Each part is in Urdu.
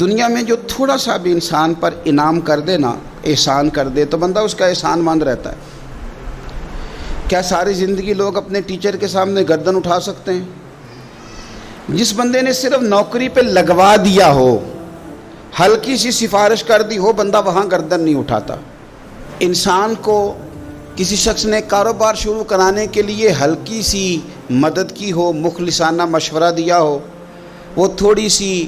دنیا میں جو تھوڑا سا بھی انسان پر انعام کر دے نا، احسان کر دے، تو بندہ اس کا احسان مند رہتا ہے۔ کیا ساری زندگی لوگ اپنے ٹیچر کے سامنے گردن اٹھا سکتے ہیں؟ جس بندے نے صرف نوکری پہ لگوا دیا ہو، ہلکی سی سفارش کر دی ہو، بندہ وہاں گردن نہیں اٹھاتا۔ انسان کو کسی شخص نے کاروبار شروع کرانے کے لیے ہلکی سی مدد کی ہو، مخلصانہ مشورہ دیا ہو، وہ تھوڑی سی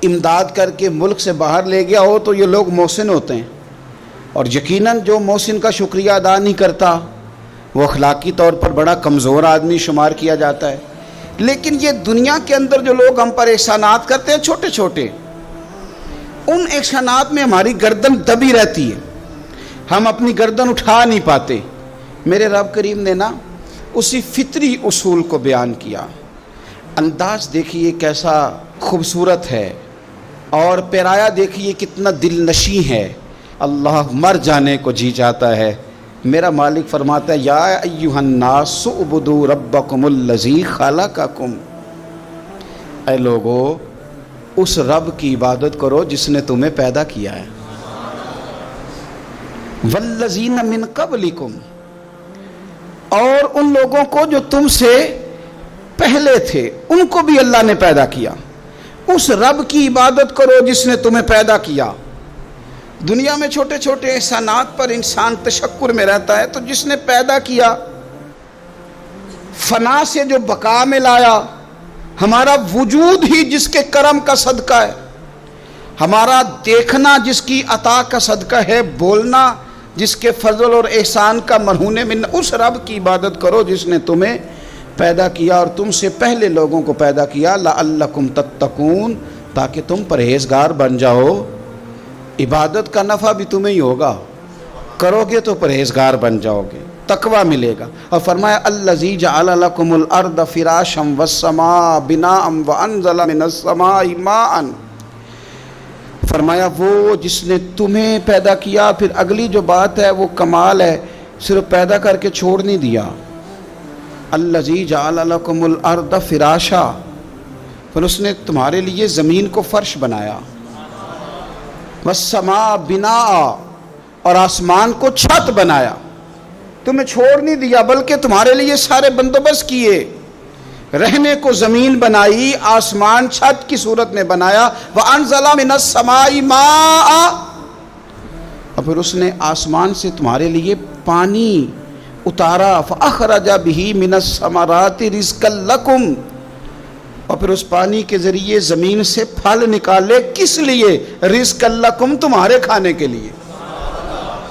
امداد کر کے ملک سے باہر لے گیا ہو، تو یہ لوگ محسن ہوتے ہیں۔ اور یقیناً جو محسن کا شکریہ ادا نہیں کرتا وہ اخلاقی طور پر بڑا کمزور آدمی شمار کیا جاتا ہے۔ لیکن یہ دنیا کے اندر جو لوگ ہم پر احسانات کرتے ہیں چھوٹے چھوٹے، ان احسانات میں ہماری گردن دبی رہتی ہے، ہم اپنی گردن اٹھا نہیں پاتے۔ میرے رب کریم نے نا اسی فطری اصول کو بیان کیا۔ انداز دیکھیے کیسا خوبصورت ہے، اور پیرایا دیکھیے کتنا دل نشیں ہے۔ اللہ مر جانے کو جی چاہتا ہے۔ میرا مالک فرماتا ہے یا ایھا الناس اعبدوا ربکم الذی خلقکم، اے لوگو اس رب کی عبادت کرو جس نے تمہیں پیدا کیا ہے، والذین من قبلکم، اور ان لوگوں کو جو تم سے پہلے تھے ان کو بھی اللہ نے پیدا کیا۔ اس رب کی عبادت کرو جس نے تمہیں پیدا کیا۔ دنیا میں چھوٹے چھوٹے احسانات پر انسان تشکر میں رہتا ہے، تو جس نے پیدا کیا، فنا سے جو بقا میں لایا، ہمارا وجود ہی جس کے کرم کا صدقہ ہے، ہمارا دیکھنا جس کی عطا کا صدقہ ہے، بولنا جس کے فضل اور احسان کا مرہون من، اس رب کی عبادت کرو جس نے تمہیں پیدا کیا اور تم سے پہلے لوگوں کو پیدا کیا، لعلکم تتقون، تاکہ تم پرہیزگار بن جاؤ۔ عبادت کا نفع بھی تمہیں ہی ہوگا، کرو گے تو پرہیزگار بن جاؤ گے، تقوی ملے گا۔ اور فرمایا الذی جعل لکم الارض فراشا والسماء بناء وانزل من السماء ماء، فرمایا وہ جس نے تمہیں پیدا کیا۔ پھر اگلی جو بات ہے وہ کمال ہے، صرف پیدا کر کے چھوڑ نہیں دیا۔ الذی جعل لکم الارض فراشا، پھر اس نے تمہارے لیے زمین کو فرش بنایا، والسماء بناء، اور آسمان کو چھت بنایا۔ تمہیں چھوڑ نہیں دیا بلکہ تمہارے لیے سارے بندوبست کیے، رہنے کو زمین بنائی، آسمان چھت کی صورت میں بنایا، وانزل من السماء ماء، اور پھر اس نے آسمان سے تمہارے لیے پانی اتارا، فاخرج به من الثمرات رزقا لکم، اور پھر اس پانی کے ذریعے زمین سے پھل نکالے، کس لیے؟ رزقا لکم، تمہارے کھانے کے لیے۔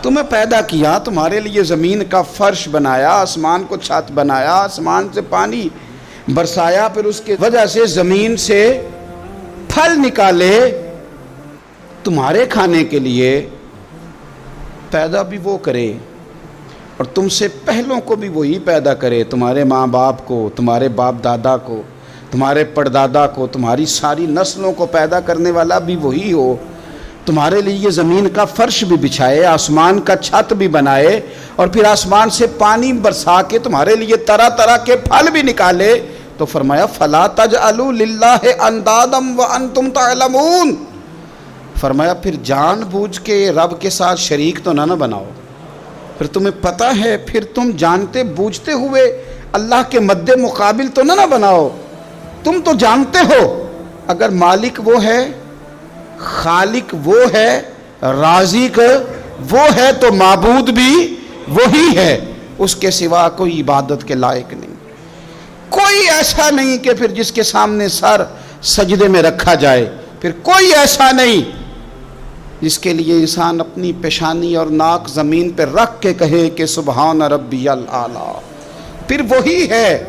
تمہیں پیدا کیا، تمہارے لیے زمین کا فرش بنایا، آسمان کو چھت بنایا، آسمان سے پانی برسایا، پھر اس کی وجہ سے زمین سے پھل نکالے تمہارے کھانے کے لیے۔ پیدا بھی وہ کرے اور تم سے پہلوں کو بھی وہی پیدا کرے، تمہارے ماں باپ کو، تمہارے باپ دادا کو، تمہارے پردادا کو، تمہاری ساری نسلوں کو پیدا کرنے والا بھی وہی ہو، تمہارے لیے زمین کا فرش بھی بچھائے، آسمان کا چھت بھی بنائے، اور پھر آسمان سے پانی برسا کے تمہارے لیے طرح طرح کے پھل بھی نکالے۔ تو فرمایا فلا تجعلوا للہ اندادا وانتم تعلمون، فرمایا پھر جان بوجھ کے رب کے ساتھ شریک تو نہ بناؤ، پھر تمہیں پتہ ہے، پھر تم جانتے بوجھتے ہوئے اللہ کے مد مقابل تو نہ بناؤ۔ تم تو جانتے ہو اگر مالک وہ ہے، خالق وہ ہے، رازق وہ ہے، تو معبود بھی وہی ہے، اس کے سوا کوئی عبادت کے لائق نہیں۔ کوئی ایسا نہیں کہ پھر جس کے سامنے سر سجدے میں رکھا جائے، پھر کوئی ایسا نہیں جس کے لیے انسان اپنی پیشانی اور ناک زمین پہ رکھ کے کہے کہ سبحان ربی الاعلیٰ، پھر وہی ہے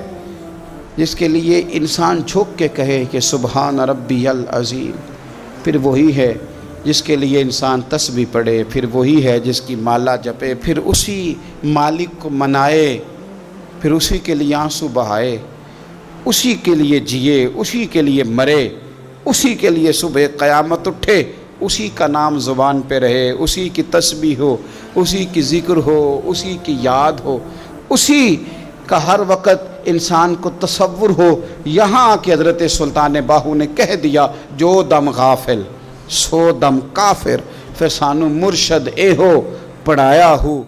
جس کے لیے انسان جھک کے کہے کہ سبحان ربی العظیم، پھر وہی ہے جس کے لیے انسان تسبیح پڑھے، پھر وہی ہے جس کی مالا جپے، پھر اسی مالک کو منائے، پھر اسی کے لیے آنسو بہائے، اسی کے لیے جیے، اسی کے لیے مرے، اسی کے لیے صبح قیامت اٹھے، اسی کا نام زبان پہ رہے، اسی کی تسبیح ہو، اسی کی ذکر ہو، اسی کی یاد ہو، اسی کا ہر وقت انسان کو تصور ہو۔ یہاں کہ حضرت سلطان باہو نے کہہ دیا جو دم غافل 100 ਦਮ ਕਾਫਿਰ। ਫਿਰ ਸਾਨੂੰ ਮੁਰਸ਼ਦ ਇਹੋ ਪੜਾਇਆ ਹੂ